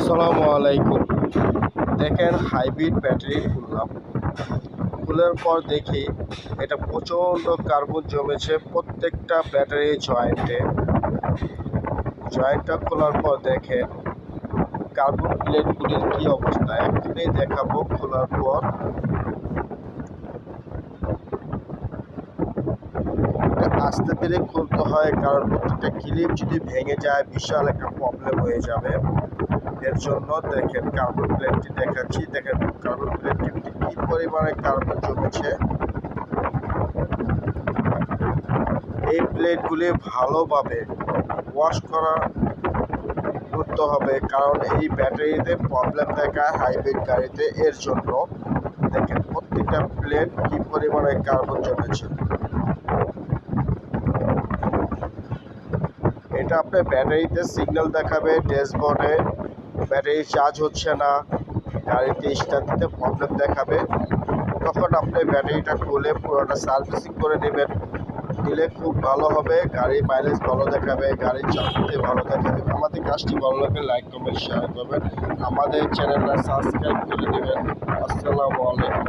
আসসালামু আলাইকুম। দেখেন হাইব্রিড ব্যাটারি খুললাম। খোলার পর দেখি এটা প্রচণ্ড কার্বন জমেছে প্রত্যেকটা ব্যাটারি জয়েন্টটা খোলার পর দেখেন কার্বন প্লেটগুলির কী অবস্থা। এখনই দেখাবো খোলার পর। আস্তে ধীরে খুলতে হয়, কারণ প্রত্যেকটা ক্লিপ যদি ভেঙে যায় বিশাল একটা প্রবলেম হয়ে যাবে। এর জন্য দেখেন কার্বন প্লেটটি দেখাচ্ছি। দেখেন কার্বন প্লেটটিতে কী পরিমাণে কার্বন জমেছে। এই প্লেটগুলি ভালোভাবে ওয়াশ করতে হবে, কারণ এই ব্যাটারিতে প্রবলেম দেখায় হাইব্রিড গাড়িতে। এর জন্য দেখেন প্রত্যেকটা প্লেট কী পরিমাণে কার্বন জমেছে। এটা আপনার ব্যাটারিতে সিগন্যাল দেখাবে ড্যাশবোর্ডে, ব্যাটারি চার্জ হচ্ছে না, গাড়িতে স্টার্ট দিতে প্রবলেম দেখাবে। তখন আপনি ব্যাটারিটা খুলে পুরোটা সার্ভিসিং করে নেবেন, দিলে খুব ভালো হবে। গাড়ির মাইলেজ ভালো দেখাবে, গাড়ির চালাতে ভালো দেখাবে। আমাদের কাজটি ভালো লাগলে লাইক কমেন্ট শেয়ার করবেন, আমাদের চ্যানেলটা সাবস্ক্রাইব করে দেবেন। আসসালামু আলাইকুম।